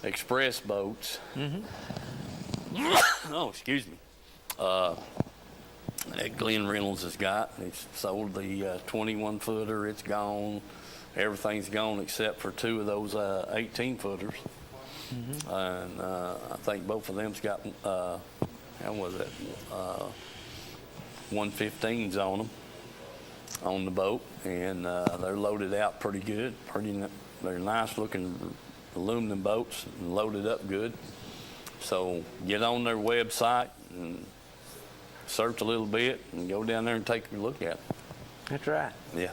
express boats. Oh, excuse me. That Glenn Reynolds has got. He's sold the 21 footer. It's gone. Everything's gone except for two of those 18 footers. And I think both of them's got, how was it? 115s on them, on the boat. And they're loaded out pretty good. They're nice looking aluminum boats and loaded up good. So get on their website and search a little bit and go down there and take a look at it. That's right. Yeah.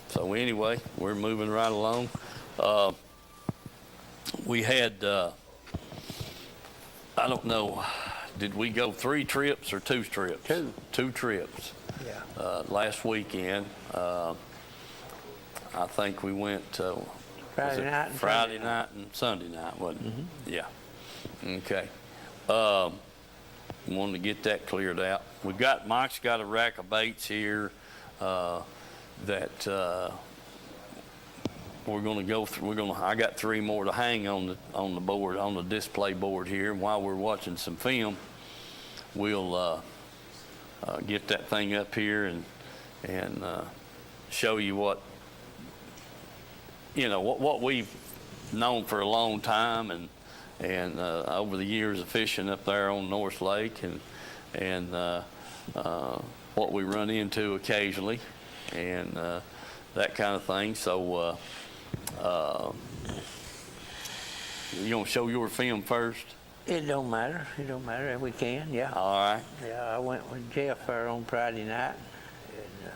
So anyway, we're moving right along. We had, I don't know, did we go 3 trips or 2 trips? 2. 2 trips. Yeah. Last weekend, I think we went Friday night and Friday night and Sunday night, wasn't it? Yeah. Okay. Wanted to get that cleared out. Mike's got a rack of baits here that we're going to go through. I got 3 more to hang on the board, on the display board here. And while we're watching some film, we'll get that thing up here and show you what we've known for a long time and over the years of fishing up there on North Lake and what we run into occasionally and that kind of thing. So you gonna show your film first? It don't matter. It don't matter if we can. Yeah. All right. Yeah, I went with Jeff there on Friday night, and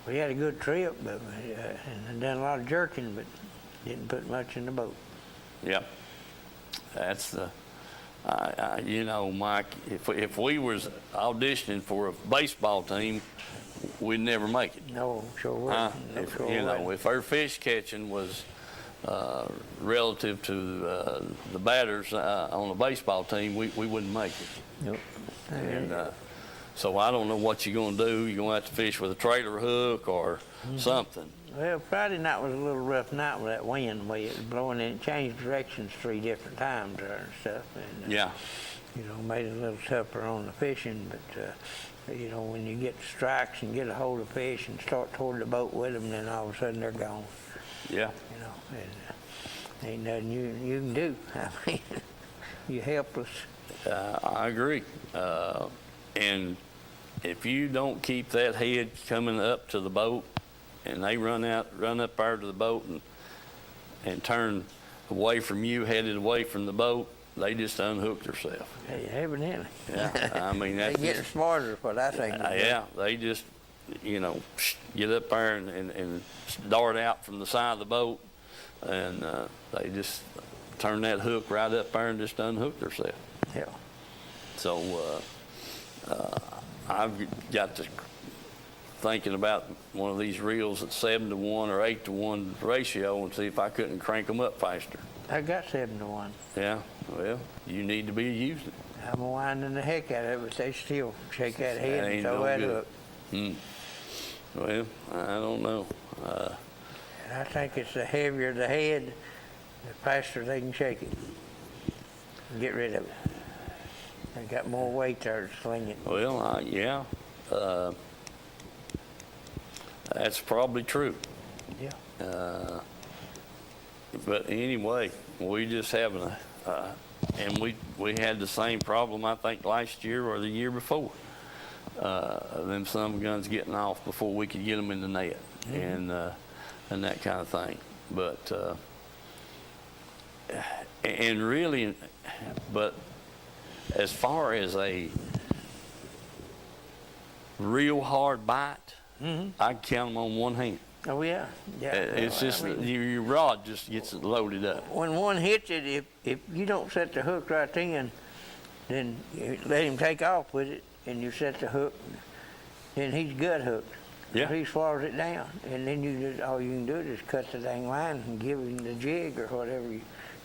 we had a good trip, but and done a lot of jerking, but didn't put much in the boat. Yep. That's the, Mike, if we was auditioning for a baseball team, we'd never make it. No, sure wouldn't. If our fish catching was relative to the batters on a baseball team, we wouldn't make it. Nope. And so I don't know what you're going to do. You're going to have to fish with a trailer hook or something. Well, Friday night was a little rough night with that wind, the way it was blowing, and it changed directions 3 different times there and stuff. And, Yeah. Made it a little tougher on the fishing, but, when you get strikes and get a hold of fish and start toward the boat with them, then all of a sudden they're gone. Yeah. And ain't nothing you can do. I mean, you're helpless. I agree. And if you don't keep that head coming up to the boat, and they run up there to the boat and turn away from you, headed away from the boat, they just unhook themselves. Hey, evidently. Yeah, I mean that's they're getting smarter, is what I think. Yeah, they just get up there and dart out from the side of the boat, and they just turn that hook right up there and just unhook themselves. Yeah. So I've got to thinking about one of these reels at 7-to-1 or 8-to-1 ratio and see if I couldn't crank them up faster. I got 7-to-1. Yeah, well, you need to be using it. I'm winding the heck out of it, but they still shake that head That and ain't throw no that good. up. Well, I don't know. I think it's the heavier the head, the faster they can shake it and get rid of it. They got more weight there to sling it. Well, yeah, that's probably true. Yeah. But anyway, we just having and we had the same problem I think last year or the year before. Them some guns getting off before we could get them in the net and that kind of thing. But and really, but as far as a real hard bite, I can count them on one hand. Oh yeah, yeah. It's just your rod just gets loaded up. When one hits it, if you don't set the hook right then you let him take off with it, and you set the hook, then he's gut hooked. Yeah. He swallows it down, and then all you can do is cut the dang line and give him the jig or whatever you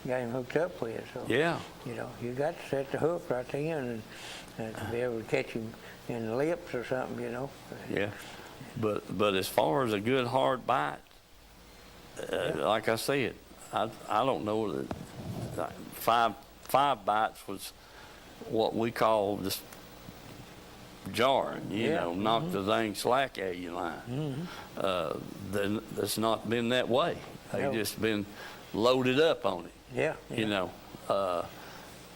got him hooked up with. So Yeah. You got to set the hook right then and to be able to catch him in the lips or something. Yeah. But as far as a good hard bite, like I said, I don't know that five bites was what we call just jarring, you know, knock the dang slack out of your line. Then it's not been that way. They've just been loaded up on it. Yeah. You know,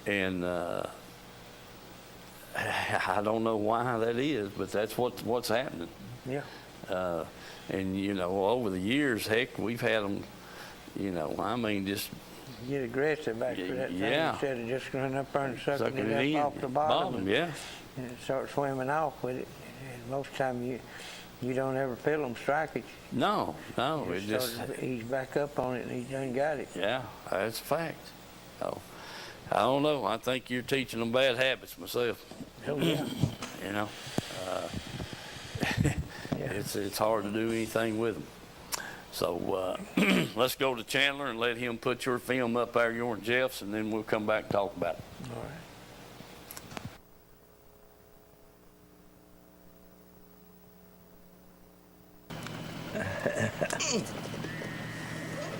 and I don't know why that is, but that's what's happening. Yeah. And you know, over the years, heck, we've had them. You know, I mean, just Get aggressive back for that thing instead of just running up there and sucking it in up off the bottom. And yeah. start swimming off with it. And most time you don't ever feel them strike it. No, it just He's back up on it and he's done got it. yeah, that's a fact. So, I don't know. I think you're teaching them bad habits myself. Oh yeah. You know, it's hard to do anything with them. So let's go to Chandler and let him put your film up there, yours and Jeff's, and then we'll come back and talk about it. All right.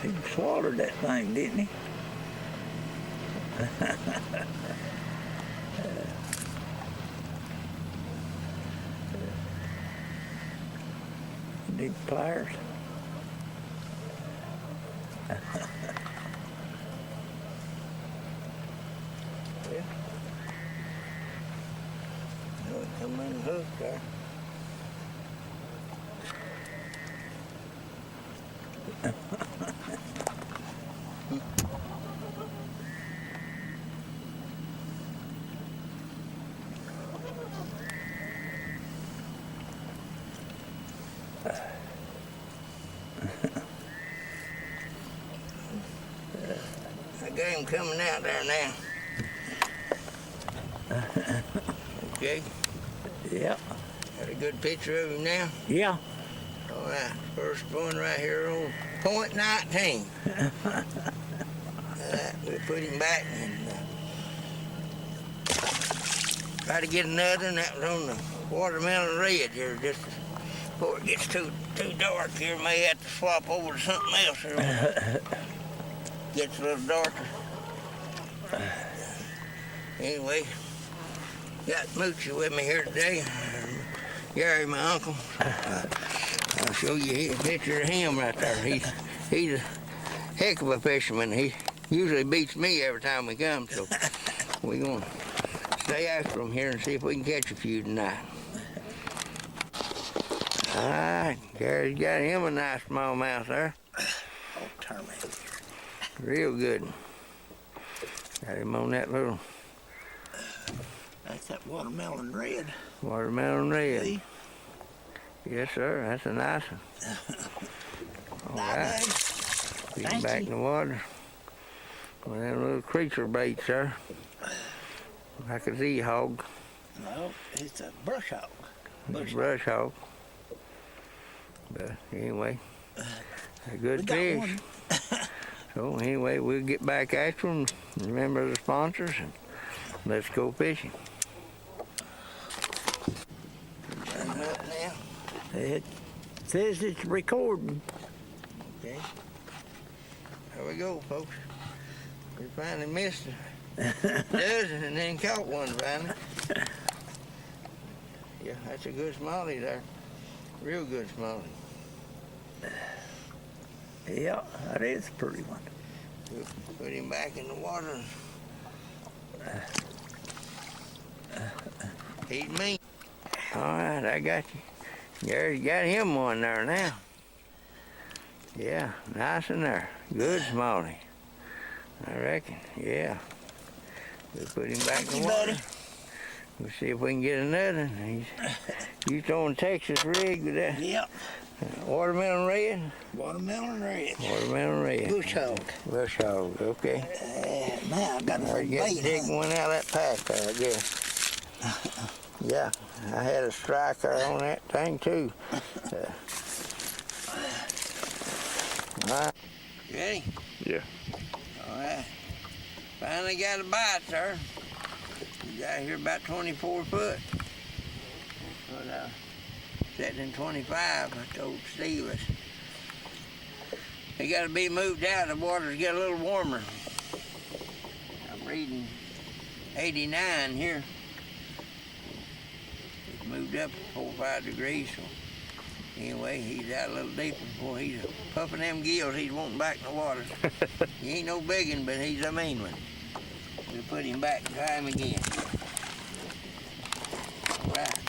He swallowed that thing, didn't he? Need pliers. Yeah. No, it come in the hook there. I got him coming out there now. Okay. Yeah. Got a good picture of him now? Yeah. All right. First one right here on point 19. We'll put him back and try to get another one. That was on the watermelon red here just before it gets too dark here. May have to swap over to something else here. Gets a little darker. Anyway, got Moochie with me here today. Gary, my uncle. I'll show you a picture of him right there. He's a heck of a fisherman. He usually beats me every time we come, so we're gonna stay after him here and see if we can catch a few tonight. All right, Gary's got him a nice smallmouth there. Real good. Got him on that little... That's that watermelon red. Watermelon red. See? Yes, sir. That's a nice one. All right. Put him back in the water. With them little creature baits, sir. Like a Z-hog. No, it's a brush hog. Brush hog. But anyway, a good fish. So anyway, we'll get back after them. Remember the sponsors, and let's go fishing. It says it's recording. Okay. There we go, folks. We finally missed a dozen and then caught one finally. Yeah, that's a good smallie there. Real good smallie. Yeah, that is a pretty one. We'll put him back in the water. He's mean. All right, I got you. Gary's got him one there now. Yeah, nice in there. Good smallie. I reckon, yeah. We'll put him back in the water. We'll see if we can get another. You throwing Texas rig with that? Yep. Watermelon red? Watermelon red. Watermelon red. Bush hog. Bush hog, okay. Now I got a Dig one out of that pack there, I guess. Yeah, I had a striker on that thing too. All right. Ready? Yeah. All right. Finally got a bite, sir. We got here about 24 foot. But setting in 25, I told Steve, They got to be moved out. The water's get a little warmer. I'm reading 89 here. It's moved up 4 or 5 degrees. So anyway, he's out a little deeper. Boy, he's puffing them gills. He's wanting back in the water. He ain't no biggin', but he's a mean one. We'll put him back and try him again. All right.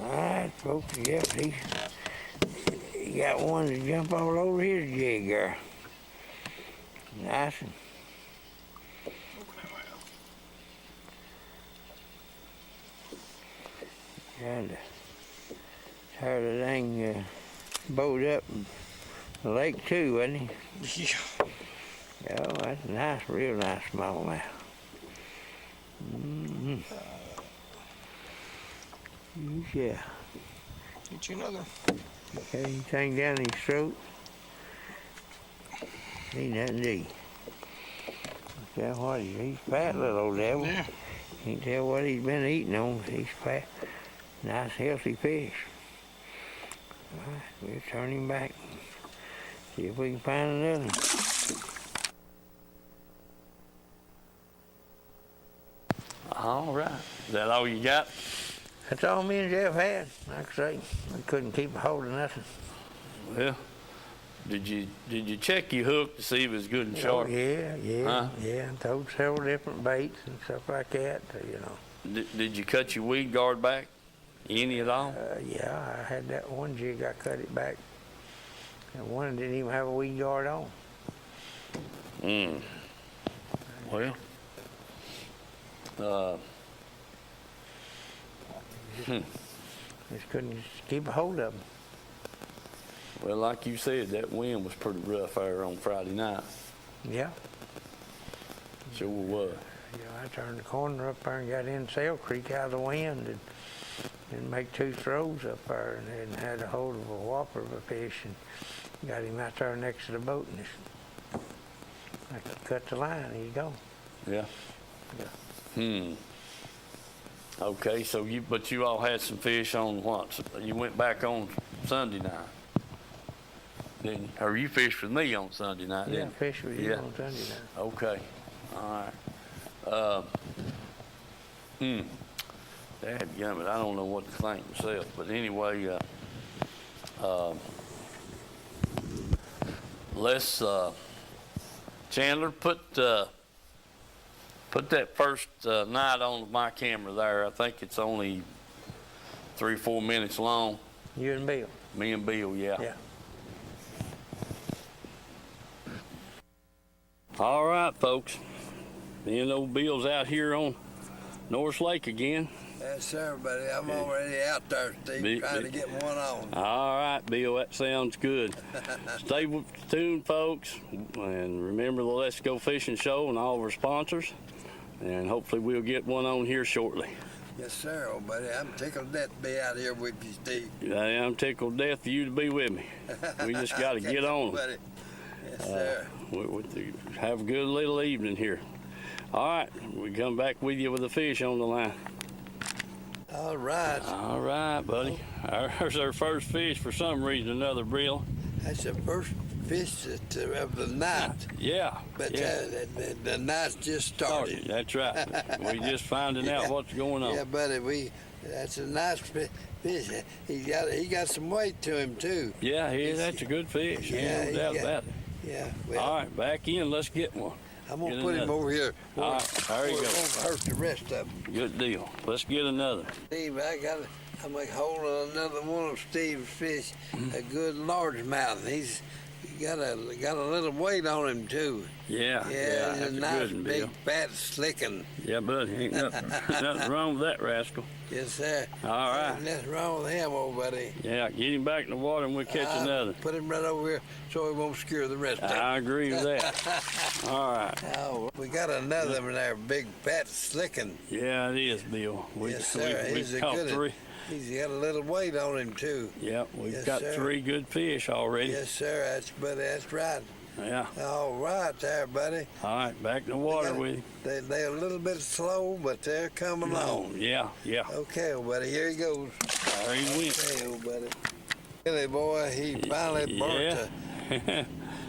All right, folks. Yep, he got one to jump all over his jig there. Nice one. Trying to tear the dang boat up in the lake too, wasn't he? Yeah. Oh, that's a nice, real nice smallmouth. Mm-hmm. Yeah. Get you another. Okay, anything down his throat? Ain't nothing to eat. Tell what, he's fat little old devil. Yeah. Can't tell what he's been eating on. He's fat. Nice, healthy fish. All right, we'll turn him back. See if we can find another one. All right. Is that all you got? That's all me and Jeff had. Like I say, we couldn't keep a hold of nothing. Well, did you check your hook to see if it's good and Oh, sharp? yeah. Huh? Yeah, and throwed several different baits and stuff like that, you know. Did you cut your weed guard back? Any at all? Yeah, I had that one jig, I cut it back. And one didn't even have a weed guard on. Well, Just couldn't keep a hold of them. well, like you said, that wind was pretty rough there on Friday night. Yeah. Sure was. Yeah, I turned the corner up there and got in Sail Creek out of the wind and make 2 throws up there and then had a hold of a whopper of a fish and got him out there next to the boat and I cut the line, he's gone. Yeah. Okay, so you all had some fish on what? So you went back on Sunday night. Didn't you? Or you fished with me on Sunday night, Yeah, didn't you? fish with you on Sunday night. Okay. All right. Dadgummit, I don't know what to think myself, but anyway, let's Chandler put that first night on my camera there. I think it's only 3 or 4 minutes long. You and Bill? Me and Bill, yeah. Yeah. All right, folks. Me and old Bill's out here on Norris Lake again. Yes, sir, buddy. I'm already out there, Steve, trying to get one on. All right, Bill, that sounds good. Stay tuned, folks, and remember the Let's Go Fishing Show and all of our sponsors, and hopefully we'll get one on here shortly. Yes, sir, old buddy. I'm tickled to death to be out here with you, Steve. I'm tickled to death for you to be with me. We just got to get on. Buddy. Yes, sir. We have a good little evening here. All right, we come back with you with the fish on the line. All right. All right, buddy. There's our first fish for some reason, another brill. That's the first fish of the night. Yeah. But yeah. The night just started. That's right. We just finding out what's going on. Yeah, buddy. That's a nice fish. He got some weight to him too. Yeah, that's a good fish. Yeah, no doubt about it. Yeah. Well, All right, back in. Let's get one. I'm gonna Get put him another. over here. All right, there you go. It won't hurt the rest of them. Good deal. Let's get another. Steve, I'm like holding another one of Steve's fish, a good largemouth. He's got a little weight on him too. Yeah, He's that's a a nice good one, big Bill. fat slicking. Yeah, buddy, ain't nothing wrong with that rascal. Yes, sir. All right. Ain't nothing wrong with him, old buddy. Yeah, get him back in the water and we'll catch another. Put him right over here so he won't scare the rest of them. I agree with that. All right. Oh, we got another one there, big fat slicking. Yeah, it is, Bill. Yes, sir. We He's a caught good one. 3. He's got a little weight on him too. Yep, we've Yes, got sir. 3 good fish already. Yes, sir. That's right. Yeah. All right there, buddy. All right, back in the water with you. They're a little bit slow, but they're coming on. Yeah. Okay, old buddy, here he goes. There he went. Okay, old buddy. Billy boy, he finally burnt Yeah.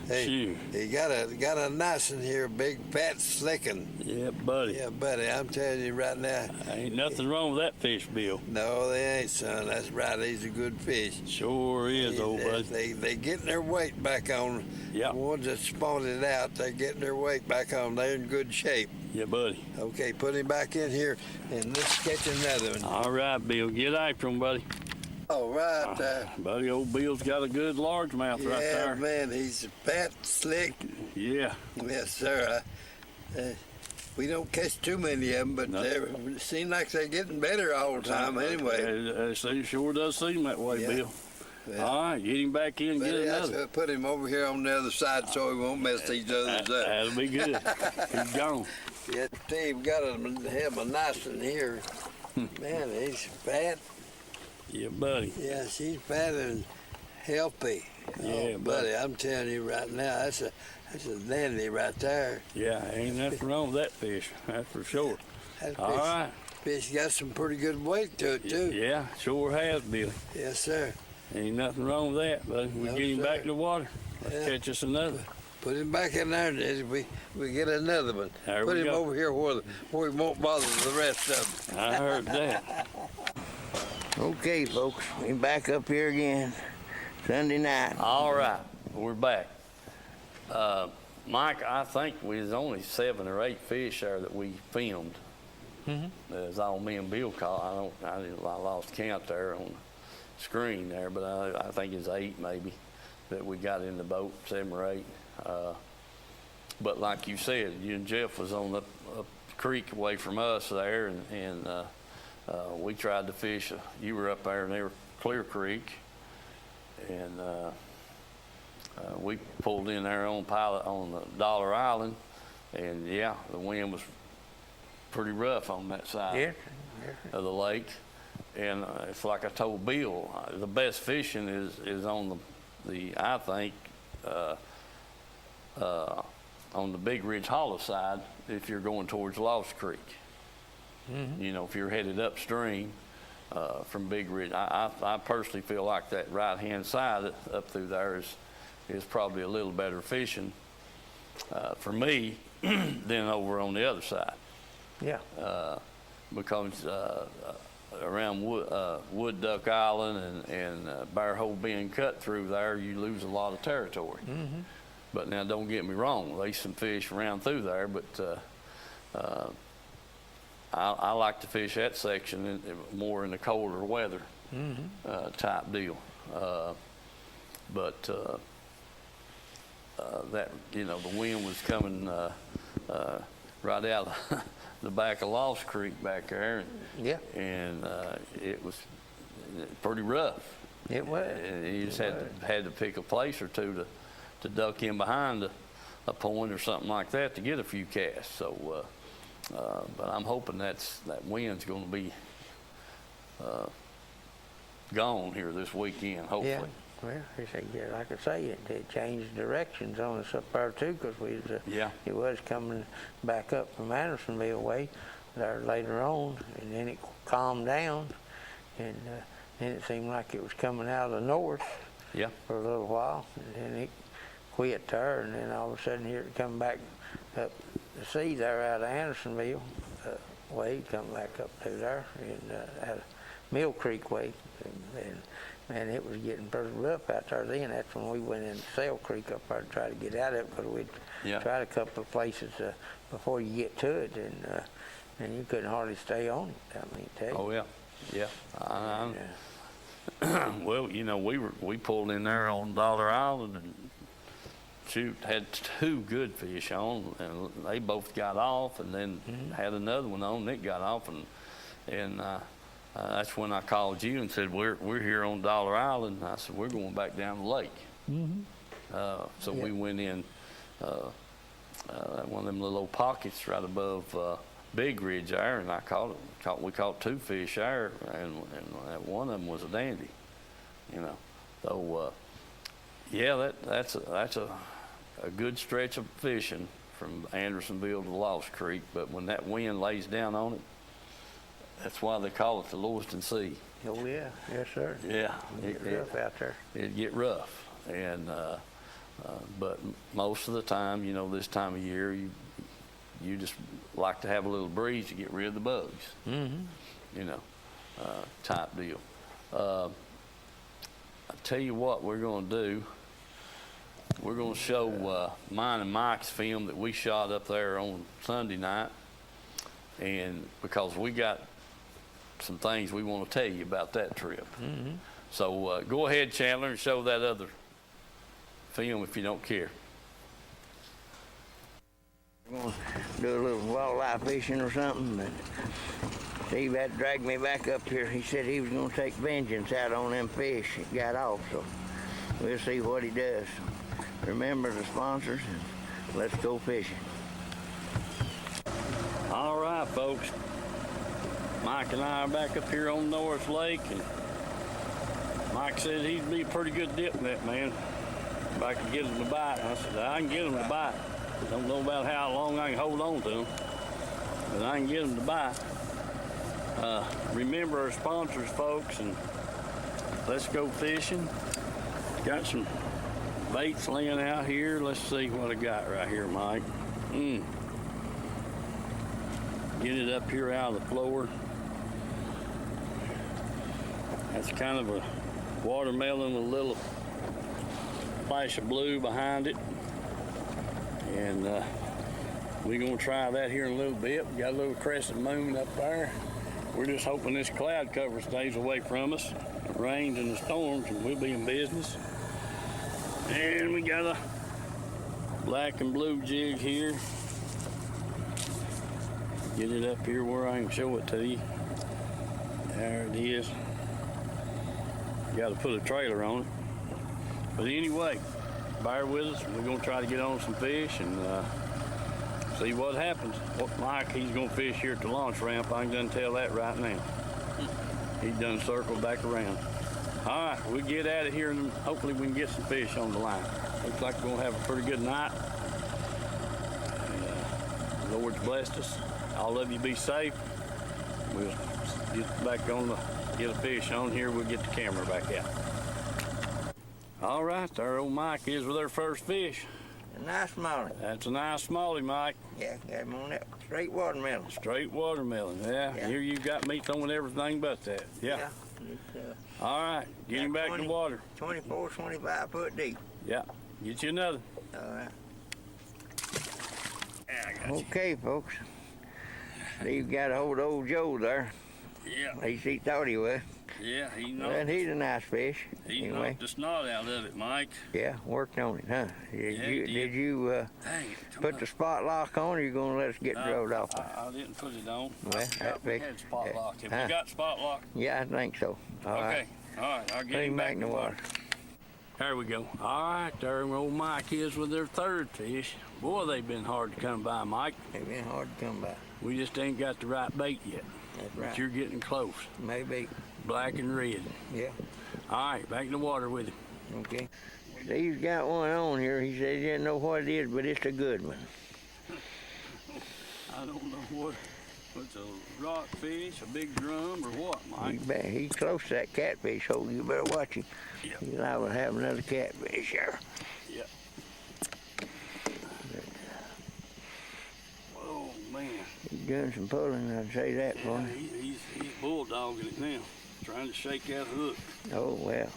Shoot. he got a nice one here, big fat slickin'. Yeah, buddy. Yeah, buddy, I'm telling you right now. Ain't nothing wrong with that fish, Bill. No, they ain't, son. That's right. He's a good fish. Sure is, old buddy. They getting their weight back on. Yeah. The ones that spawned it out, they're getting their weight back on. They're in good shape. Yeah, buddy. Okay, put him back in here, and let's catch another one. All right, Bill. Get after him, buddy. All right. Buddy, old Bill's got a good largemouth right Yeah, there. man, he's fat, slick. Yeah. Yes, sir. We don't catch too many of them, but No. they seem like they're getting better all the time anyway. It sure does seem that way, Yeah. Bill. Yeah. All right, get him back in and But get that's another. put him over here on the other side so he won't mess these others up. That'll be good. He's gone. Yeah, Steve got him have a nice one here. Man, he's fat. Yeah, buddy. Yeah, she's fat and healthy. Yeah, oh, buddy, I'm telling you right now, that's a dandy right there. Yeah, ain't nothing wrong with that fish. That's for sure. That All right. fish got some pretty good weight to it too. Yeah, sure has, Billy. Yes, sir. Ain't nothing wrong with that, buddy. We No, get him sir. back in the water. Let's Yeah. catch us another. Put him back in there, and we get another one. There Put we him go. over here where he won't bother the rest of them. I heard that. Okay, folks, we back up here again. Sunday night. All right, we're back. Mike, I think we was only 7 or 8 fish there that we filmed. As all me and Bill caught. I lost count there on the screen there, but I think it's 8 maybe that we got in the boat, 7 or 8. But like you said, you and Jeff was on the creek away from us there, and we tried to fish. You were up there near Clear Creek, and we pulled in there on pilot on the Dollar Island, and yeah, the wind was pretty rough on that side Yes. of the lake. And it's like I told Bill, the best fishing is on the I think on the Big Ridge Hollow side if you're going towards Lost Creek. You know, if you're headed upstream from Big Ridge, I personally feel like that right-hand side up through there is probably a little better fishing for me than over on the other side. Yeah. Because around Wood Duck Island and Bear Hole being cut through there, you lose a lot of territory. But now, don't get me wrong, there's some fish around through there, but I like to fish that section more in the colder weather type deal. But that, you know, the wind was coming right out of the back of Lost Creek back there, Yeah. and it was pretty rough. It was. And you just had to pick a place or two to duck in behind a point or something like that to get a few casts. So, but I'm hoping that wind's going to be gone here this weekend. Hopefully. Yeah. Well, like I say, it changed directions on us up there too, because Yeah. it was coming back up from Andersonville way there later on, and then it calmed down, and then it seemed like it was coming out of the north Yeah. for a little while, and then it quit there, and then all of a sudden here it come back up the sea there out of Andersonville way, come back up through there, and out of Mill Creek way, and man, it was getting pretty rough out there then. That's when we went in Sail Creek up there to try to get out of it, because we'd tried a couple of places before you get to it, and you couldn't hardly stay on it, I mean, tell you. Oh yeah. Well, you know, we pulled in there on Dollar Island and had 2 good fish on, and they both got off, and then had another one on, and it got off, and that's when I called you and said, we're here on Dollar Island. And I said, we're going back down the lake. So we went in one of them little old pockets right above Big Ridge there, and we caught 2 fish there, and one of them was a dandy, you know. So yeah, that's a good stretch of fishing from Andersonville to Lost Creek, but when that wind lays down on it, that's why they call it the Lewiston Sea, Oh, yeah. Yes, sir. Yeah, It's rough out there. it'd get rough. And but most of the time, you know, this time of year, you just like to have a little breeze to get rid of the bugs. Mm-hmm. You know, type deal. I tell you what, we're going to do. We're going to show mine and Mike's film that we shot up there on Sunday night, and because we got some things we want to tell you about that trip. Mm-hmm. So go ahead, Chandler, and show that other film if you don't care. We're going to do a little walleye fishing or something, but Steve had to drag me back up here. He said he was going to take vengeance out on them fish that got off, so we'll see what he does. Remember the sponsors, and let's go fishing. All right, folks. Mike and I are back up here on North Lake, and Mike said he'd be a pretty good dip net, man, if I could get him to bite. I said, I can get him to bite. Don't know about how long I can hold on to him, but I can get him to bite. Remember our sponsors, folks, and let's go fishing. Got some baits laying out here. Let's see what I got right here, Mike. Get it up here out of the floor. That's kind of a watermelon with a little flash of blue behind it. And we're gonna try that here in a little bit. We got a little crescent moon up there. We're just hoping this cloud cover stays away from us. It rains and the storms, and we'll be in business. And we got a black and blue jig here. Get it up here where I can show it to you. There it is. Got to put a trailer on it. But anyway, bear with us. We're going to try to get on some fish and see what happens. What Mike, he's going to fish here at the launch ramp. I can done tell that right now. He's done circled back around. All right, we'll get at it here and hopefully we can get some fish on the line. Looks like we're going to have a pretty good night. And, the Lord's blessed us. All of you be safe. We'll get back on get a fish on here. We'll get the camera back out. All right, there old Mike is with our first fish. A nice smallie. That's a nice smallie, Mike. Yeah, got him on that straight watermelon. Straight watermelon, yeah. Here you got me throwing everything but that. Yeah. It's, All right, get him back in the water. 24, 25 foot deep. Yeah, get you another. All right. Yeah, I got you. Okay, folks. Steve got a hold of old Joe there. Yeah, At least he thought he was. yeah, he And knocked, he's a nice fish. he Anyway, knocked the snot out of it, Mike. yeah, worked on it, huh? Did Yeah, you, he did you Dang it, come put on. the spot lock on, or you gonna let us get the road off? I didn't put it on. Well, I forgot we that had spot fix- lock. Have huh? you got spot lock? Yeah, I think so. All Okay, right. all right, I'll get Put him back in the water. water. There we go. All right, there old Mike is with their third fish. Boy, they've been hard to come by, Mike. They've been hard to come by. We just ain't got the right bait yet. That's But right. you're getting close. Maybe. Black and red. Yeah. All right, back in the water with him. Okay. Steve's got one on here. He says he didn't know what it is, but it's a good one. I don't know what's a rockfish, a big drum, or what, Mike. He's close to that catfish hole. You better watch him. Yeah. He's liable to have another catfish there. Yeah. Oh, man. He's doing some pulling, I'd say that for Yeah, him. he's bulldogging it now, trying to shake that hook. Oh, well.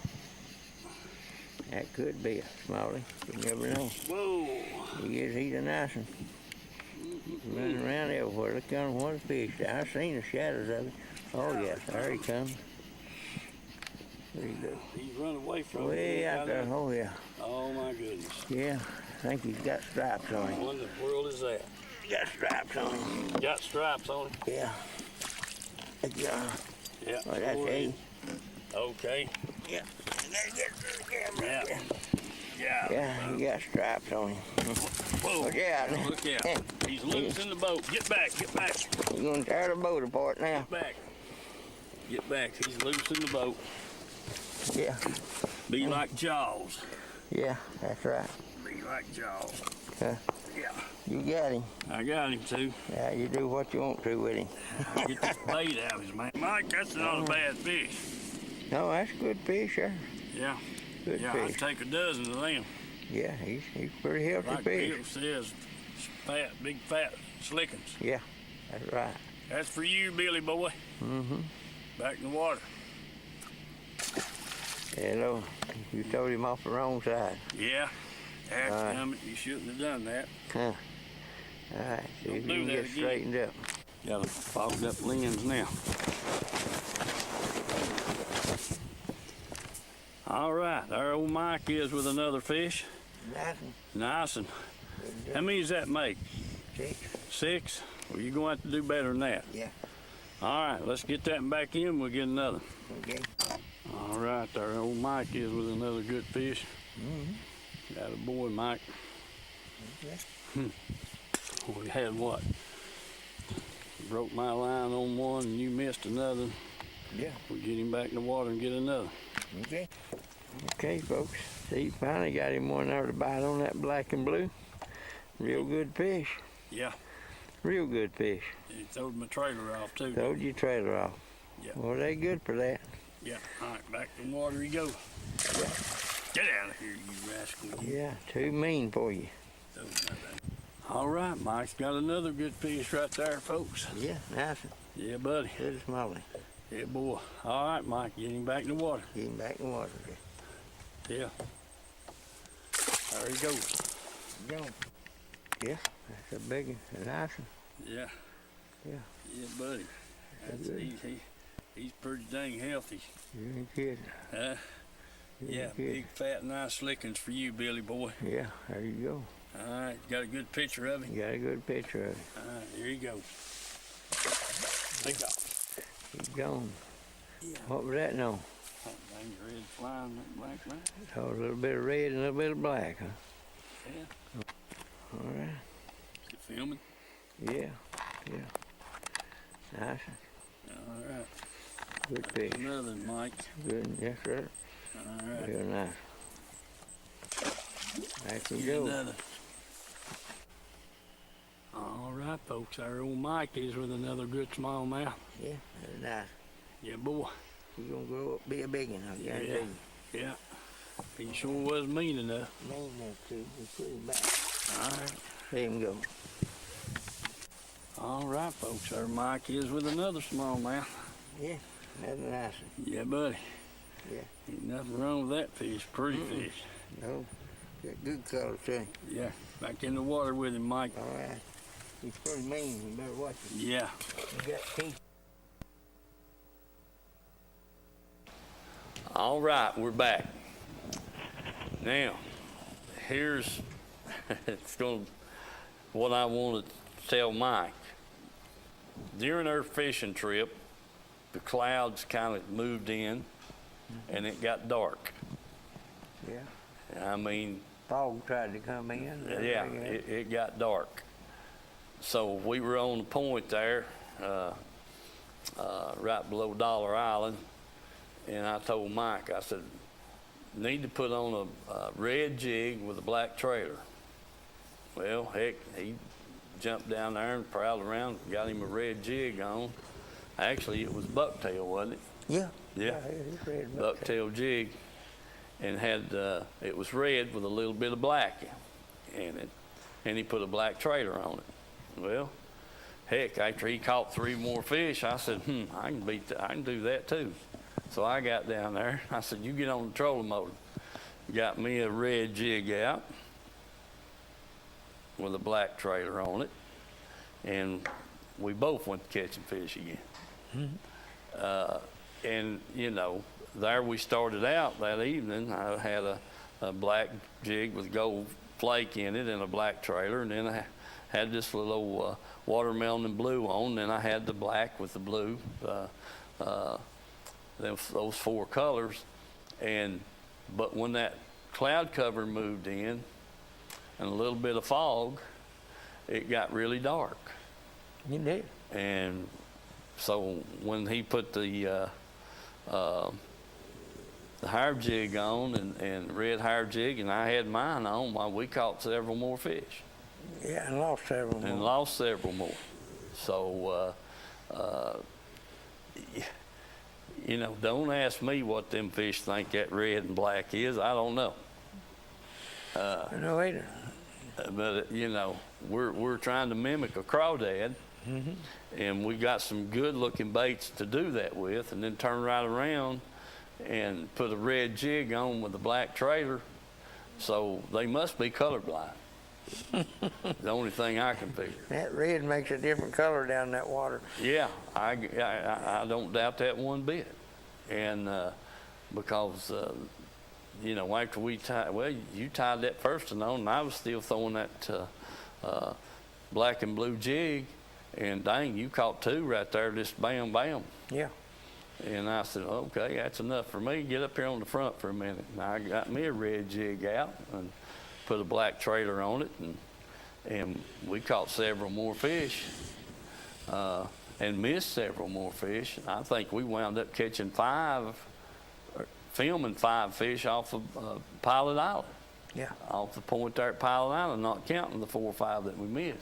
That could be a smallie. You never know. Whoa. He's a nice one. He's running around everywhere. Look on one fish. I seen the shadows of it. Oh, yes, there he comes. Pretty good. He's run away from me. Way out there. Oh, yeah. Oh, my goodness. Yeah, I think he's got stripes on him. What in the world is that? Got stripes on him. Got stripes on him? Yeah. Yeah. Yeah. Well, that's Go A. ahead. Okay. Yeah. Gotta get to the camera. Yeah. Yeah. Yeah, he got stripes on him. Whoa. Look out. Look out. He's loose in the boat. Get back. Get back. He's gonna tear the boat apart now. Get back. Get back. He's loose in the boat. Yeah. Be like Jaws. Yeah, that's right. Be like Jaws. Huh? Yeah. You got him. I got him too. Yeah, you do what you want to with him. Get this bait out of his mouth. Mike, that's not a bad fish. No, that's good fish, sir. Yeah. Good Yeah, fish. I'd take a dozen of them. Yeah, he's pretty healthy Like fish. Bill says, fat, big fat slickens. Yeah, that's right. That's for you, Billy boy. Mm-hmm. Back in the water. Hello. You towed him off the wrong side. Yeah. Half All right. done it. You shouldn't have done that. Huh. All right, see Don't if do you can that get again. straightened up. Got a fogged up lens now. All right, our old Mike is with another fish. Nothing. Nice. And how many does that make? 6. 6? Well, you're going to have to do better than that. Yeah. All right, let's get that back in. We'll get another. Okay. All right, our old Mike is with another good fish. Mm-hmm. Got a boy, Mike. Okay. We had what? Broke my line on one and you missed another. Yeah. We'll get him back in the water and get another. Okay. Okay, folks. See, finally got him one there to bite on that black and blue. Real good fish. Yeah, Real good fish. he throwed my trailer off too. Throwed your trailer off. Yeah. Well, they good for that. Yeah, all right, back in the water you go. Get out of here, you rascal. Yeah, too mean for you. All right, Mike's got another good fish right there, folks. Yeah, nice. Yeah, buddy. Good as Molly. Yeah, boy. All right, Mike, get him back in the water. Get him back in the water. Yeah. There he goes. Go. Yeah, that's a big one. A nice one. Yeah. Yeah. Yeah, buddy. That's, good. he's pretty dang healthy. You ain't kidding. Huh? You Yeah, ain't kidding. big, fat, nice lickings for you, Billy boy. Yeah, there you go. All right, got a good picture of him? You got a good picture of it. All right, here you go. Take off. He's gone. Yeah. What was that no? Oh, dang, red flying, that black man. Oh, a little bit of red and a little bit of black, huh? Yeah. All right. Is it filming? Yeah. Yeah. Nice. All right. Good fish. Another, Mike. Good. Yes, sir. All right. Real nice. Back we Get go. another. All right, folks. Our old Mike is with another good smallmouth. Yeah, that's nice. Yeah, boy. He's gonna grow up, be a big one, I guarantee you. Yeah. He sure was mean enough. Mean enough too. He's pretty bad. All right. Let him go. All right, folks. Our Mike is with another smallmouth. Yeah, that's a nice one. Yeah, buddy. Yeah. Ain't nothing wrong with that fish. Pretty fish. No, got good color too. Yeah. Back in the water with him, Mike. All right. He's pretty mean. You better watch him. Yeah. He got teeth. All right, we're back. Now, here's it's going what I want to tell Mike. During our fishing trip, the clouds kind of moved in, and it got dark. Yeah. I mean, Fog tried to come in. yeah, it got dark. So we were on the point there, right below Dollar Island, and I told Mike, I said, need to put on a red jig with a black trailer. Well, heck, he jumped down there and prowled around, got him a red jig on. Actually, it was bucktail, wasn't it? Yeah. Yeah. He's red buck. Bucktail jig, and had it was red with a little bit of black in it, and he put a black trailer on it. Well, heck, after he caught 3 more fish, I said, I can beat that. I can do that too. So I got down there. I said, you get on the trolling motor. Got me a red jig out with a black trailer on it, and we both went catching fish again. And you know, there we started out that evening. I had a black jig with gold flake in it and a black trailer, and then I had this little watermelon and blue on. Then I had the black with the blue, those 4 colors. But when that cloud cover moved in and a little bit of fog, it got really dark. You did. And so when he put the hair jig on and red hair jig, and I had mine on, we caught several more fish. Yeah, and lost several And more. lost several more. So, you know, don't ask me what them fish think that red and black is. I don't know. I know either. But you know, we're trying to mimic a crawdad, and we got some good-looking baits to do that with, and then turn right around and put a red jig on with a black trailer. So they must be colorblind. The only thing I can figure. That red makes a different color down that water. Yeah, I don't doubt that one bit. And because, you know, after we tied, well, you tied that first one on, and I was still throwing that black and blue jig, and dang, you caught two right there, just bam, bam. Yeah. And I said, okay, that's enough for me. Get up here on the front for a minute. And I got me a red jig out and put a black trailer on it, and we caught several more fish and missed several more fish. I think we wound up catching filming 5 fish off of Pilot Island. Yeah. Off the point there at Pilot Island, not counting the 4 or 5 that we missed.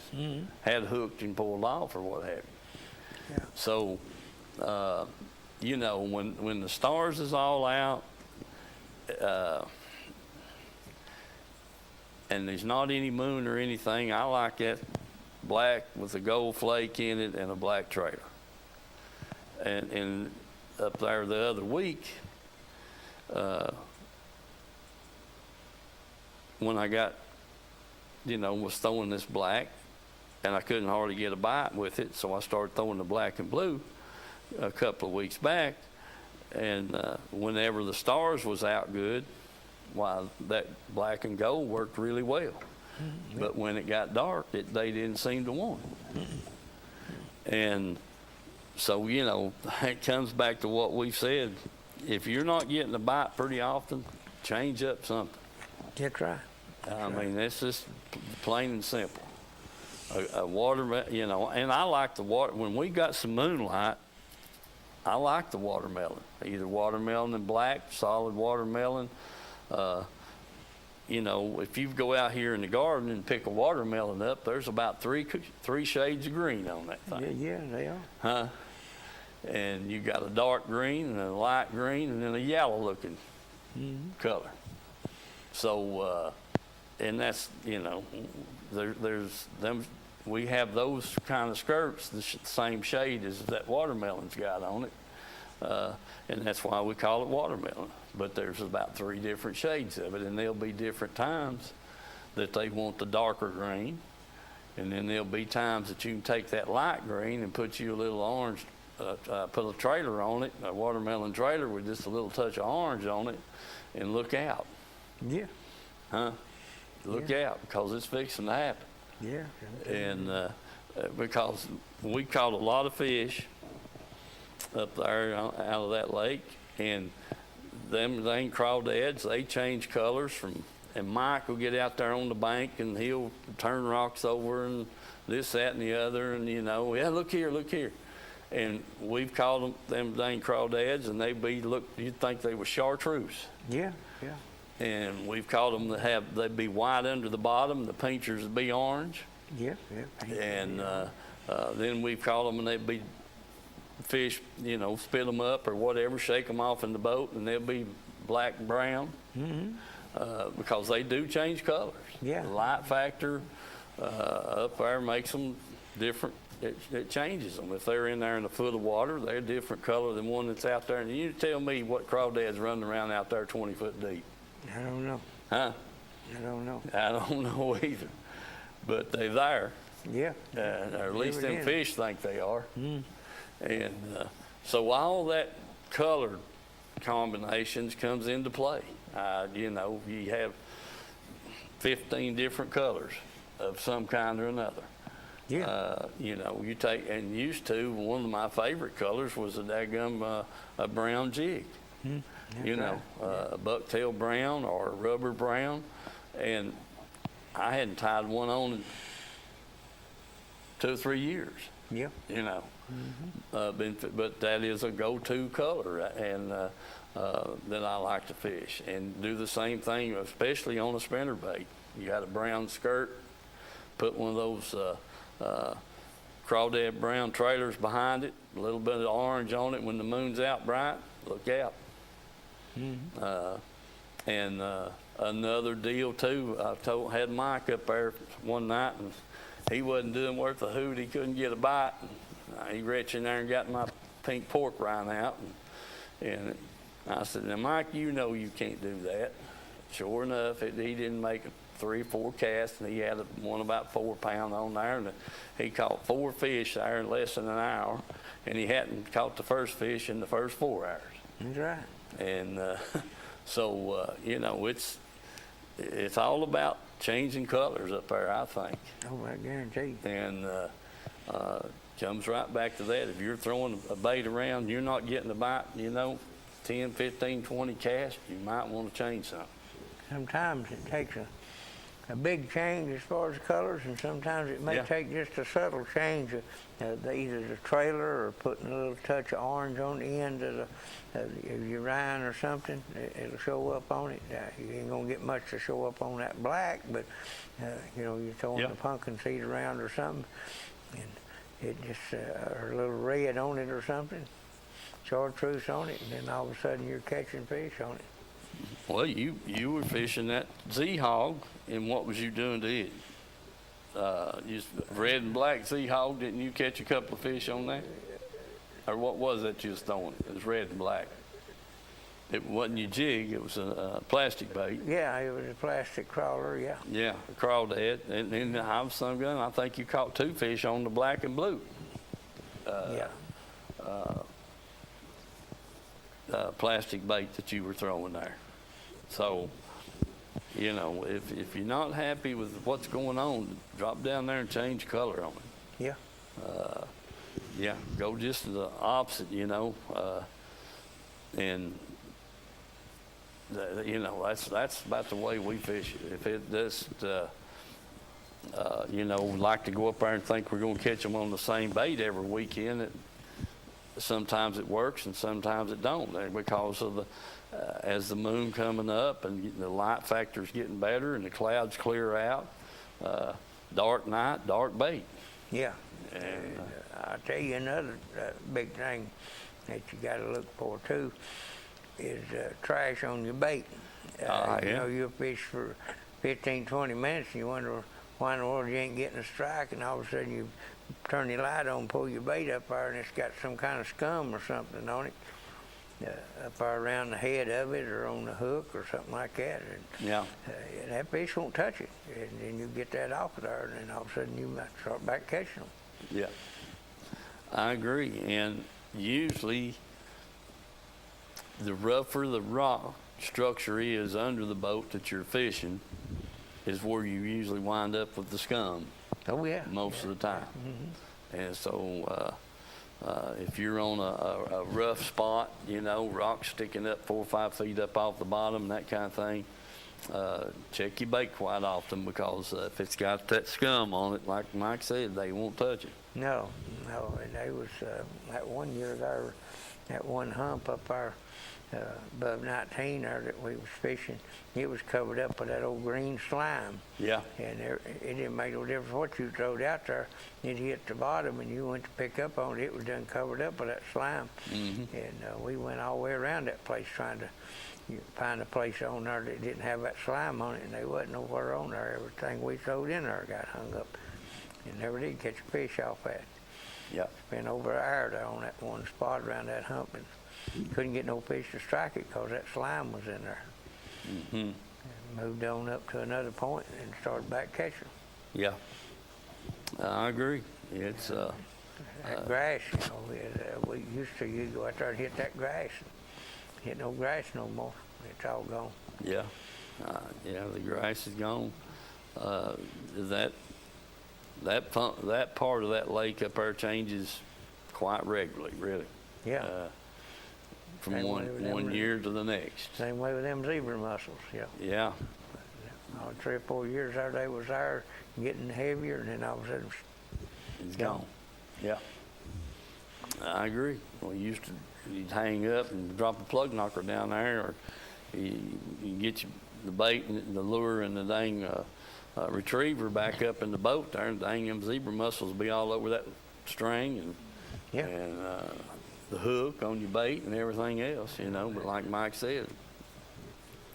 Had hooked and pulled off or what have you. Yeah. So, you know, when the stars is all out, and there's not any moon or anything, I like that black with a gold flake in it and a black trailer. And up there the other week, when I got, you know, was throwing this black, and I couldn't hardly get a bite with it, so I started throwing the black and blue a couple of weeks back, and whenever the stars was out good, why, that black and gold worked really well. But when it got dark, they didn't seem to want it. And so, you know, it comes back to what we've said. If you're not getting a bite pretty often, change up something. That's right. I mean, that's just plain and simple. A water, you know, and I like the water. When we got some moonlight, I like the watermelon. Either watermelon and black, solid watermelon. You know, if you go out here in the garden and pick a watermelon up, there's about three shades of green on that thing. Yeah, they are. Huh? And you got a dark green and a light green and then a yellow looking color. So, and that's, you know, there's them. We have those kind of skirts, the same shade as that watermelon's got on it. And that's why we call it watermelon. But there's about 3 different shades of it, and there'll be different times that they want the darker green. And then there'll be times that you can take that light green and put you a little orange, put a trailer on it, a watermelon trailer with just a little touch of orange on it, and look out. Yeah. Huh? Look out, because it's fixing to happen. Yeah. And because we caught a lot of fish up there out of that lake, and them dang crawdads, they change colors and Mike will get out there on the bank and he'll turn rocks over and this, that, and the other, and you know, yeah, look here. And we've caught them dang crawdads, and you'd think they were chartreuse. Yeah. And we've caught them they'd be white under the bottom, the pinchers would be orange. Yeah. And then we've caught them and they'd be fish, you know, spit them up or whatever, shake them off in the boat, and they'll be black and brown because they do change colors. Yeah. The light factor up there makes them different. It changes them. If they're in there in a foot of water, they're a different color than one that's out there. And you tell me what crawdads running around out there 20 foot deep. I don't know. Huh? I don't know. I don't know either. But they're there. Yeah. Or at least them Never did. fish think they are. And so all that color combinations comes into play. You know, you have 15 different colors of some kind or another. Yeah. You know, you take, and used to, one of my favorite colors was a daggum a brown jig. You know, a bucktail brown or a rubber brown. And I hadn't tied one on in 2 or 3 years. Yeah. You know, but that is a go-to color, and that I like to fish. And do the same thing, especially on a spinnerbait. You got a brown skirt, put one of those crawdad brown trailers behind it, a little bit of orange on it when the moon's out bright, look out. And another deal too, had Mike up there one night, and he wasn't doing worth a hoot. He couldn't get a bite. He reached in there and got my pink pork rind out, and I said, "Now, Mike, you know you can't do that." Sure enough, he didn't make 3 or 4 casts, and he had one about 4 pound on there, and he caught 4 fish there in less than an hour, and he hadn't caught the first fish in the first 4 hours. That's right. And so you know, it's all about changing colors up there, I think. Oh, I guarantee you. And comes right back to that. If you're throwing a bait around, you're not getting a bite, you know, 10, 15, 20 casts, you might want to change something. Sometimes it takes a big change as far as colors, and sometimes it may take just a subtle change of either the trailer or putting a little touch of orange on the end of your rind or something. It'll show up on it. You ain't gonna get much to show up on that black, but you know, you're throwing the pumpkin seed around or something, and it just or a little red on it or something, chartreuse on it, and then all of a sudden you're catching fish on it. Well, you were fishing that Z-hog, and what was you doing to it? Just red and black Z-hog, didn't you catch a couple of fish on that? Or what was that you was throwing? It was red and black. It wasn't your jig, it was a plastic bait. Yeah, it was a plastic crawler, yeah. Yeah, a crawdad. And I was some gun, I think you caught 2 fish on the black and blue. Plastic bait that you were throwing there. So, you know, if you're not happy with what's going on, drop down there and change color on it. Yeah. Yeah, go just to the opposite, you know, and you know, that's about the way we fish it. If it just, you know, like to go up there and think we're going to catch them on the same bait every weekend, sometimes it works and sometimes it don't, because of the as the moon coming up and the light factor's getting better and the clouds clear out, dark night, dark bait. Yeah. And I'll tell you another big thing that you got to look for too is trash on your bait. You know, you'll fish for 15, 20 minutes and you wonder why in the world you ain't getting a strike, and all of a sudden you turn your light on, pull your bait up there, and it's got some kind of scum or something on it up there around the head of it or on the hook or something like that. And, and that fish won't touch it, and then you get that off of there, and then all of a sudden you might start back catching them. Yeah, I agree. And usually the rougher the rock structure is under the boat that you're fishing is where you usually wind up with the scum. Oh, yeah. Most of the time. And so if you're on a rough spot, you know, rocks sticking up 4 or 5 feet up off the bottom, that kind of thing, check your bait quite often, because if it's got that scum on it, like Mike said, they won't touch it. No. And they was, that one year there, that one hump up there above 19 there that we was fishing, it was covered up with that old green slime. Yeah. And it didn't make no difference what you throwed out there. It hit the bottom and you went to pick up on it, it was done covered up with that slime. And we went all the way around that place trying to find a place on there that didn't have that slime on it, and there wasn't nowhere on there. Everything we throwed in there got hung up. And never did catch a fish off that. Yeah. Been over an hour there on that one spot around that hump, and couldn't get no fish to strike it because that slime was in there. And moved on up to another point and started back catching. Yeah. I agree. It's that grass, you know, we used to, you go out there and hit that grass. Hit no grass no more. It's all gone. Yeah. Yeah, the grass is gone. That part of that lake up there changes quite regularly, really. Yeah. From one year to the next. Same way with them zebra mussels, yeah. Yeah. 3 or 4 years there, they was there getting heavier, and then all of a sudden it's gone. Yeah. I agree. Well, you'd hang up and drop a plug knocker down there, or you get the bait and the lure and the dang retriever back up in the boat there, and dang them zebra mussels be all over that string and Yeah. and the hook on your bait and everything else, you know. But like Mike said,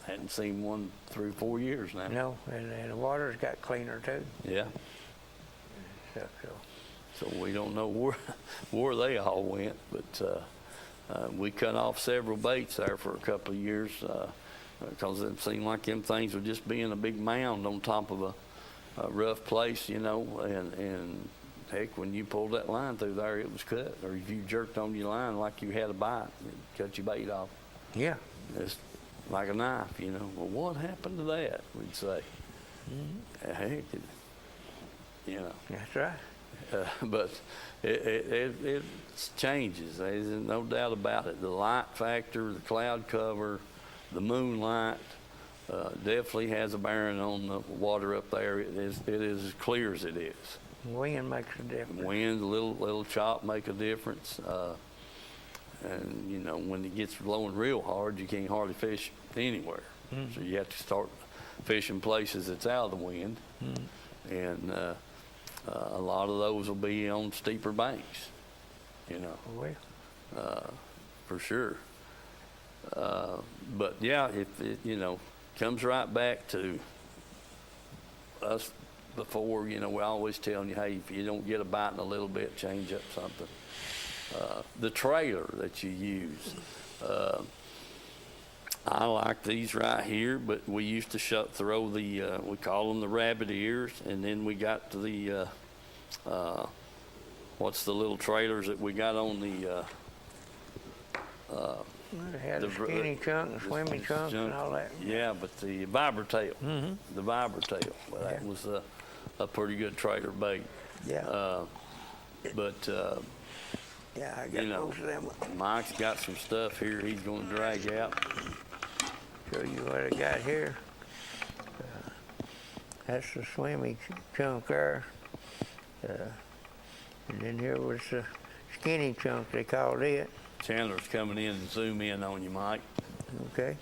hadn't seen one 3 or 4 years now. No, and the water's got cleaner too. Yeah. So, So we don't know where they all went, but we cut off several baits there for a couple of years because it seemed like them things were just being a big mound on top of a rough place, you know, and heck, when you pulled that line through there, it was cut. Or if you jerked on your line like you had a bite, it cut your bait off. yeah. It's like a knife, you know. Well, what happened to that, we'd say. Heck, you know. That's right. But it changes. There's no doubt about it. The light factor, the cloud cover, the moonlight definitely has a bearing on the water up there. It is as clear as it is. Wind makes a difference. Wind, a little chop make a difference. And, you know, when it gets blowing real hard, you can't hardly fish anywhere. So you have to start fishing places that's out of the wind. And a lot of those will be on steeper banks, you know. Well, For sure. But yeah, if it, you know, comes right back to us before, you know, we're always telling you, hey, if you don't get a bite in a little bit, change up something. The trailer that you use, I like these right here, but we used to throw the, we call them the rabbit ears, and then we got to the, what's the little trailers that we got on the, they had a skinny chunk and swimmy chunk and all that. Yeah, but the viber tail, the viber tail, well, that was a pretty good trailer bait. Yeah. But Yeah, I got you know, most of them. Mike's got some stuff here he's going to drag out. Show you what I got here. That's the swimmy chunk there. And then here was the skinny chunk, they called it. Chandler's coming in and zoom in on you, Mike. Okay.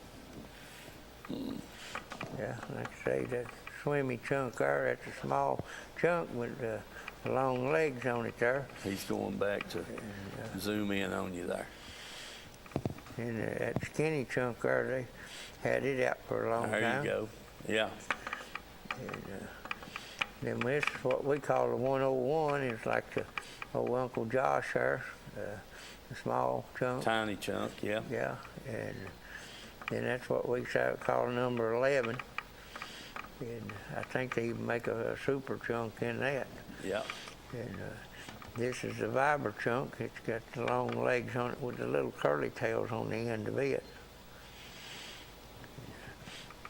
Yeah, like I say, that swimmy chunk there, that's a small chunk with the long legs on it there. He's going back to zoom in on you there. And that skinny chunk there, they had it out for a long time. There you go. Yeah. And then this is what we call the 101. It's like the old Uncle Josh there, the small chunk. Tiny chunk, yeah. Yeah, and then that's what we call number 11. And I think they even make a super chunk in that. Yeah. And this is the viber chunk. It's got the long legs on it with the little curly tails on the end of it.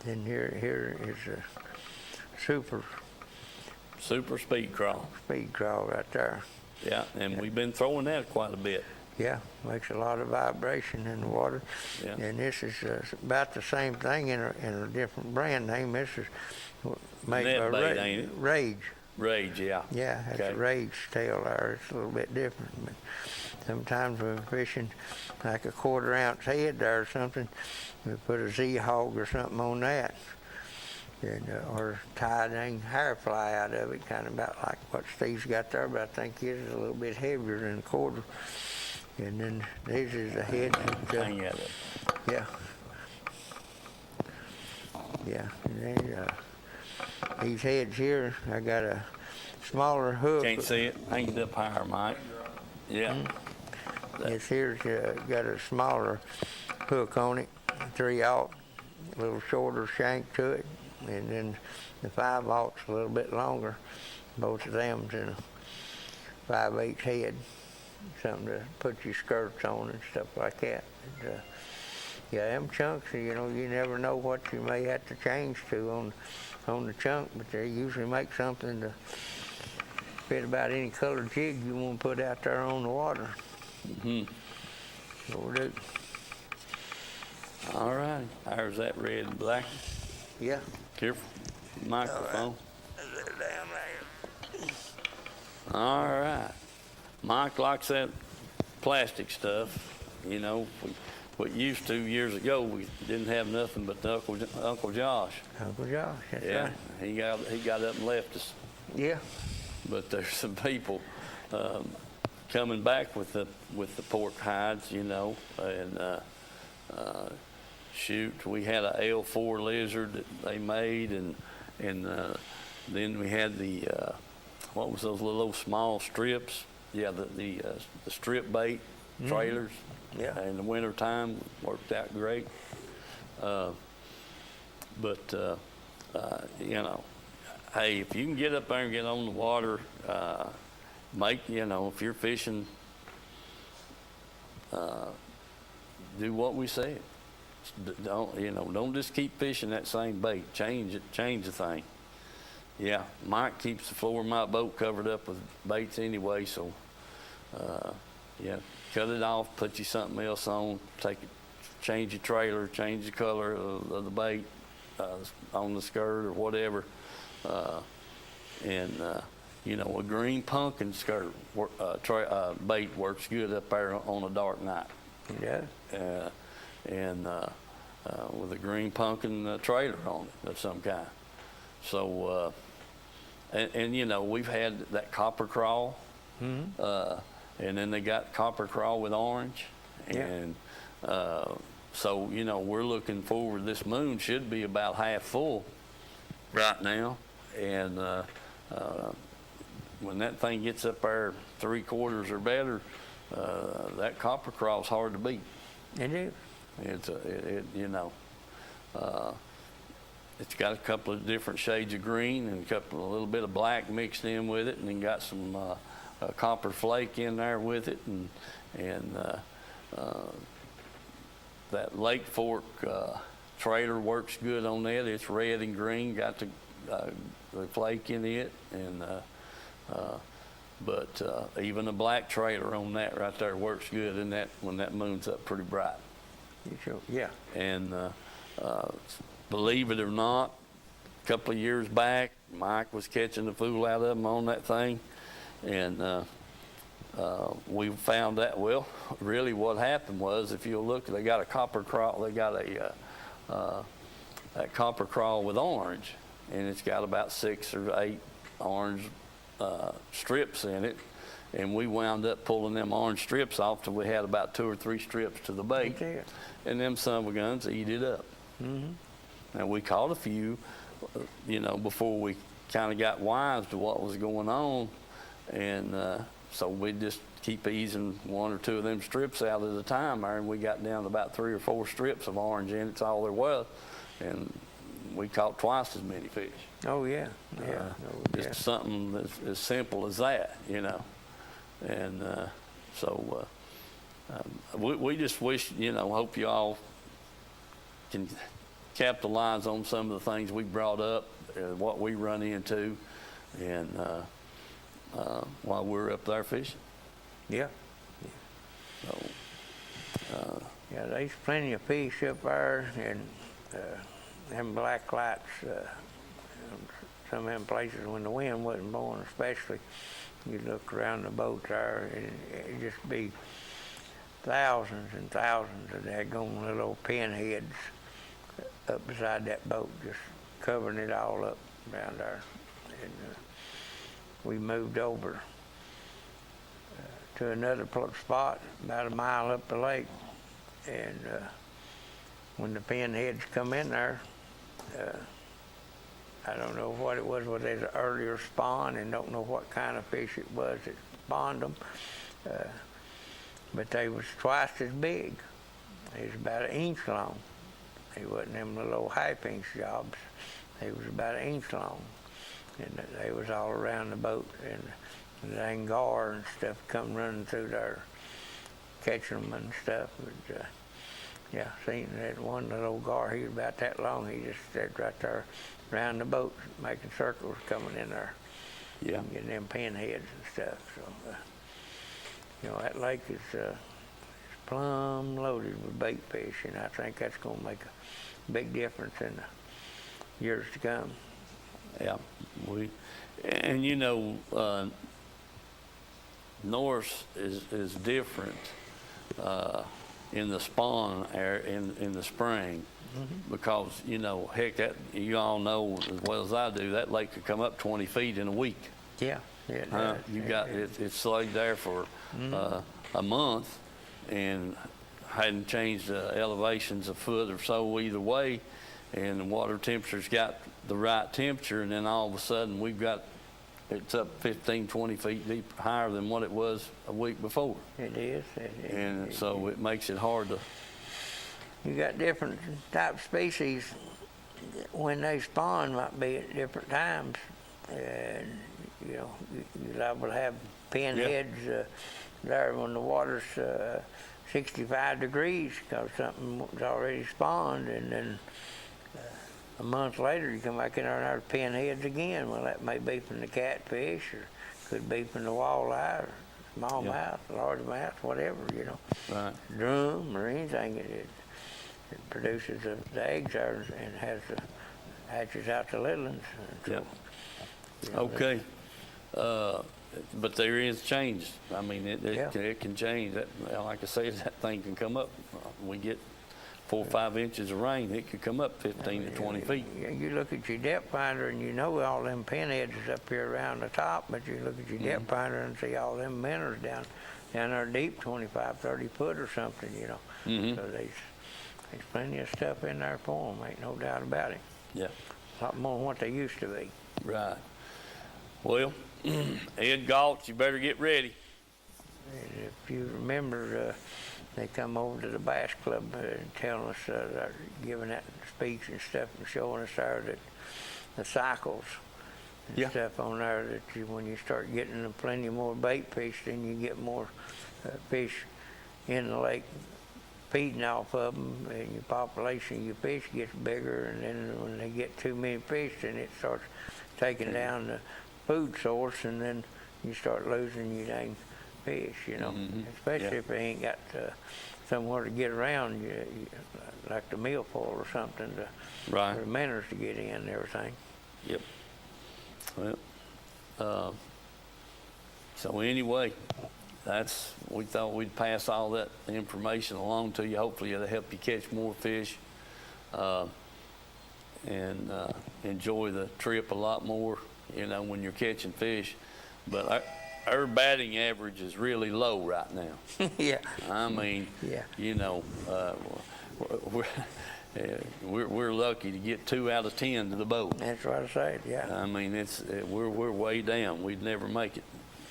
Then here is a super speed crawl. speed crawl right there. Yeah, and we've been throwing that quite a bit. Yeah, makes a lot of vibration in the water. Yeah. And this is about the same thing in a different brand name. This is made Net by bait, ain't it? Rage. Rage, yeah. Yeah, that's Okay. a Rage tail there. It's a little bit different. But sometimes we're fishing like a 1/4 ounce head there or something. We put a Z-hog or something on that. And, or tie a dang hair fly out of it, kind of about like what Steve's got there, but I think his is a little bit heavier than a 1/4. And then this is the head. Hang at it. Yeah. Yeah. And then these heads here, I got a smaller hook. Can't see it. Hang it up higher, Mike. Yeah. This here's got a smaller hook on it, 3/0, a little shorter shank to it, and then the 5/0's a little bit longer. Both of them's in a 5/8 head, something to put your skirts on and stuff like that. And, yeah, them chunks, you know, you never know what you may have to change to on the chunk, but they usually make something to fit about any color jig you want to put out there on the water. Sure do. All right. There's that red and black. Yeah. Careful. Microphone. Down there. All right. Mike likes that plastic stuff. You know, what used to years ago, we didn't have nothing but the Uncle Josh. Uncle Josh, that's Yeah, right. he got up and left us. Yeah. But there's some people coming back with the pork hides, you know, and shoot, we had a L4 lizard that they made, and then we had the what was those little small strips? Yeah, the strip bait trailers. Yeah. In the wintertime, worked out great. But you know, hey, if you can get up there and get on the water, you know, if you're fishing, do what we said. Don't just keep fishing that same bait. Change the thing. Yeah, Mike keeps the floor of my boat covered up with baits anyway, so yeah, cut it off, put you something else on, change your trailer, change the color of the bait on the skirt or whatever, and you know, a green pumpkin skirt bait works good up there on a dark night. Yeah. And with a green pumpkin trailer on it of some kind. So, and you know, we've had that copper crawl, and then they got copper crawl with orange, and so, you know, we're looking forward. This moon should be about half full right now, and when that thing gets up there 3/4 or better, that copper crawl's hard to beat. It is. You know, it's got a couple of different shades of green and a little bit of black mixed in with it, and then got some copper flake in there with it, and that Lake Fork trailer works good on that. It's red and green, got the flake in it, and but even a black trailer on that right there works good in that when that moon's up pretty bright. You sure? Yeah. And believe it or not, a couple of years back, Mike was catching the fool out of them on that thing, and we found that, well, really what happened was, if you look, they got a copper crawl, they got that copper crawl with orange, and it's got about 6 or 8 orange strips in it, and we wound up pulling them orange strips off till we had about 2 or 3 strips to the bait, and them son of a guns eat it up. Now, we caught a few, you know, before we kind of got wise to what was going on, and so we just keep easing 1 or 2 of them strips out at a time there, and we got down to about 3 or 4 strips of orange in it. It's all there was, and we caught twice as many fish. Oh yeah, Just something as simple as that, you know, and so we just wish, you know, hope you all can capitalize on some of the things we brought up, what we run into, and while we're up there fishing. Yeah. So, yeah, there's plenty of fish up there, and them black lights, some of them places when the wind wasn't blowing especially, you look around the boat there, and it'd just be thousands and thousands of daggone little old pinheads up beside that boat, just covering it all up around there. And we moved over to another spot about a mile up the lake, and when the pinheads come in there, I don't know what it was, whether they was an earlier spawn, and don't know what kind of fish it was that spawned them, but they was twice as big. They was about 1 inch long. They wasn't them little old half-inch jobs. They was about 1 inch long, and they was all around the boat, and the angar and stuff come running through there, catching them and stuff. But, yeah, seen that one little old gar, he was about that long. He just stood right there around the boat, making circles coming in there. yeah. Getting them pinheads and stuff. So, you know, that lake is plumb loaded with bait fish, and I think that's going to make a big difference in the years to come. Yeah, and you know, Norris is different in the spawn in the spring, because, you know, heck, that you all know as well as I do, that lake could come up 20 feet in a week. Yeah, it Huh? does. You got it's laid there for a month, and hadn't changed the elevations a foot or so either way, and the water temperature's got the right temperature, and then all of a sudden it's up 15, 20 feet deep higher than what it was a week before, It is. and so it makes it hard to. You got different type of species when they spawn might be at different times, and you're liable to have pinheads there when the water's 65 degrees because something's already spawned, and then a month later you come back in there and there's pinheads again. Well, that may be from the catfish, or could be from the walleye, or smallmouth, largemouth, whatever, Right. drum or anything. It produces the eggs there and hatches out the little ones. Yep. Okay. But there is change. I mean, it can change. That, like I say, that thing can come up. We get 4 or 5 inches of rain, it could come up 15 to 20 feet. You look at your depth finder and you know all them pinheads is up here around the top, but you look at your depth finder and see all them minnows down there deep, 25, 30 foot or something, So there's plenty of stuff in there for them, ain't no doubt about it. Yeah. A lot more than what they used to be. Right. Well, Ed Galt, you better get ready. And if you remember, they come over to the Bass Club and telling us, they're giving that speech and stuff and showing us there that the cycles and stuff on there, that when you start getting plenty more bait fish, then you get more fish in the lake feeding off of them, and your population of your fish gets bigger, and then when they get too many fish, then it starts taking down the food source, and then you start losing your dang fish, especially if they ain't got somewhere to get around, like the milfoil or something, for the minnows to get in and everything. Yep. Well, so anyway, we thought we'd pass all that information along to you. Hopefully it'll help you catch more fish and enjoy the trip a lot more, when you're catching fish. But our batting average is really low right now. Yeah. I mean, we're lucky to get 2 out of 10 to the boat. That's what I said, yeah. I mean, we're way down. We'd never make it.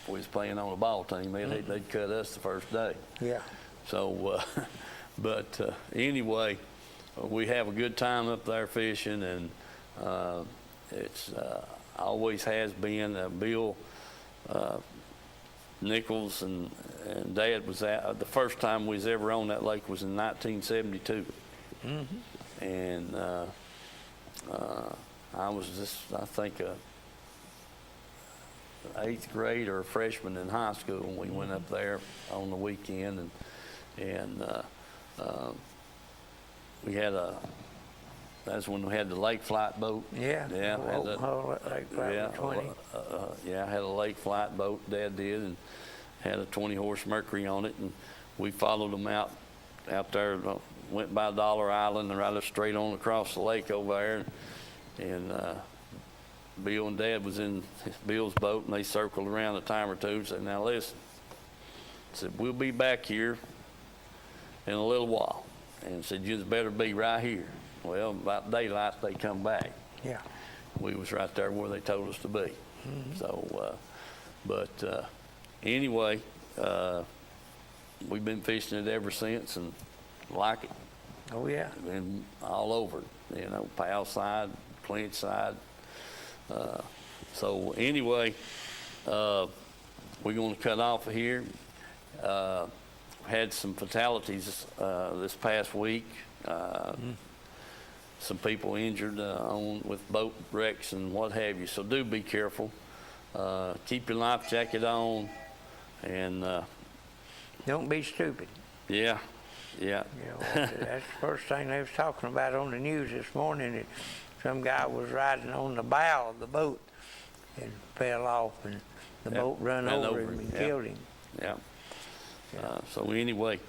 If we was playing on a ball team, they'd cut us the first day. Yeah. So, but anyway, we have a good time up there fishing, and it's always has been. Bill Nichols and Dad was the first time we was ever on that lake was in 1972. And I was I think a 8th grade or a freshman in high school when we went up there on the weekend, and we had that's when we had the lake flight boat. Yeah. Yeah. Lake flight 20. Yeah, I had a lake flight boat, Dad did, and had a 20-horse Mercury on it, and we followed them out there, went by Dollar Island and right up straight on across the lake over there, and Bill and Dad was in Bill's boat, and they circled around a time or two and said, "Now listen," said, "we'll be back here in a little while," and said, "You better be right here." Well, about daylight they come back. Yeah. We was right there where they told us to be. So, but anyway, we've been fishing it ever since and like it. Oh, yeah. Been all over, Powell side, Clinch side. So anyway, we're going to cut off of here. Had some fatalities this past week. Some people injured with boat wrecks and what have you. So do be careful. Keep your life jacket on, and Don't be stupid. yeah. That's the first thing they was talking about on the news this morning. That some guy was riding on the bow of the boat and fell off, and the boat ran over him and killed him. Yeah. So anyway,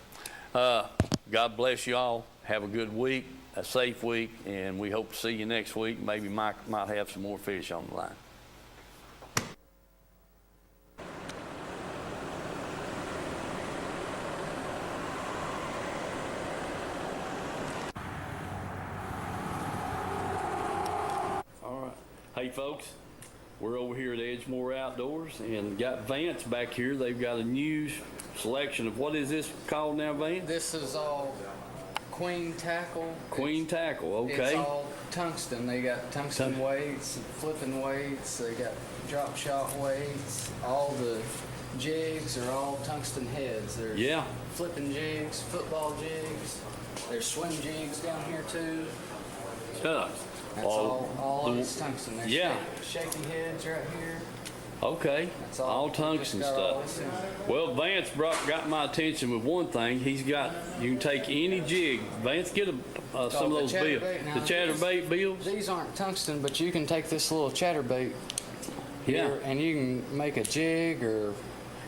God bless you all. Have a good week, a safe week, and we hope to see you next week. Maybe Mike might have some more fish on the line. Hey folks, we're over here at Edgemore Outdoors and got Vance back here. They've got a new selection of, what is this called now, Vance? This is all queen tackle. Queen tackle, It's okay. all tungsten. They got tungsten weights, flipping weights. They got drop shot weights. All the jigs are all tungsten heads. There's Yeah. flipping jigs, football jigs. There's swim jigs down here too. Huh. That's all of it's tungsten. There's yeah. shaky heads right here. Okay, That's all just tungsten got all stuff. this in it. Well, Vance got my attention with one thing. He's got, you can take any jig. Vance, get some of the those bills. chatterbait. Now, The chatterbait bills? These aren't tungsten, but you can take this little chatterbait Yeah. here and you can make a jig or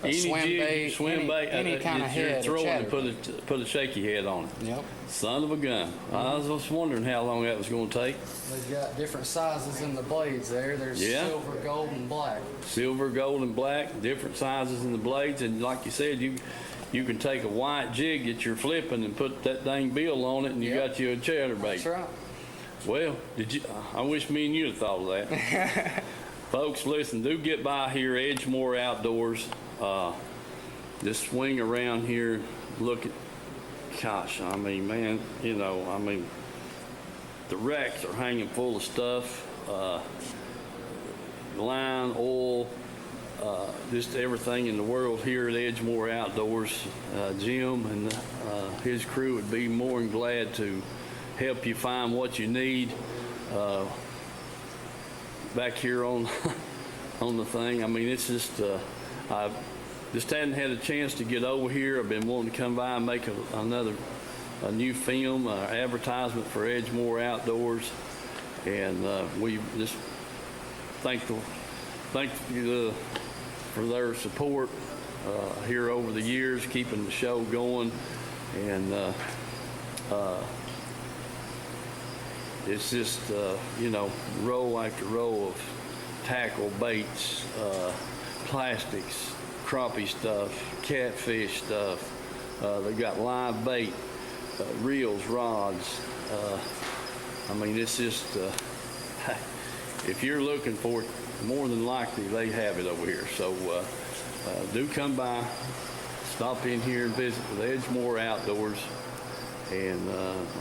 a Any swim jig, bait, swim bait, any kind of that you're head. throwing and chatterbait. put a shaky head on it. Yep. Son of a gun. I was just wondering how long that was going to take. They've got different sizes in the blades there. There's Yeah. silver, gold, and black. Silver, gold, and black, different sizes in the blades, and like you said, you can take a white jig that you're flipping and put that dang bill on it, and you Yep. got you a chatterbait. That's right. Well, I wish me and you had thought of that. Folks, listen, do get by here, Edgemore Outdoors. Just swing around here, look at, gosh, I mean, man, the racks are hanging full of stuff, line, oil, just everything in the world here at Edgemore Outdoors. Jim and his crew would be more than glad to help you find what you need back here on on the thing. I mean, it's just I just hadn't had a chance to get over here. I've been wanting to come by and make a new film advertisement for Edgemore Outdoors, and we just thank you for their support here over the years, keeping the show going, and it's just row after row of tackle, baits, plastics, crappie stuff, catfish stuff. They got live bait, reels, rods. I mean, it's just if you're looking for it, more than likely they have it over here. So do come by, stop in here and visit with Edgemore Outdoors, and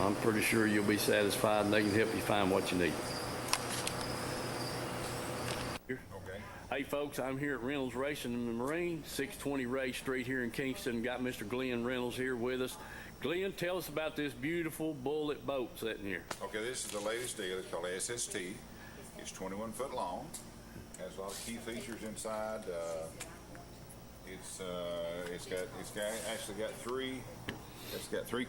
I'm pretty sure you'll be satisfied, and they can help you find what you need. Hey folks, I'm here at Reynolds Racing and Marine, 620 Ray Street here in Kingston. Got Mr. Glenn Reynolds here with us. Glenn, tell us about this beautiful Bullet boat sitting here. Okay, this is the latest deal. It's called SST. It's 21 foot long. Has a lot of key features inside. It's got three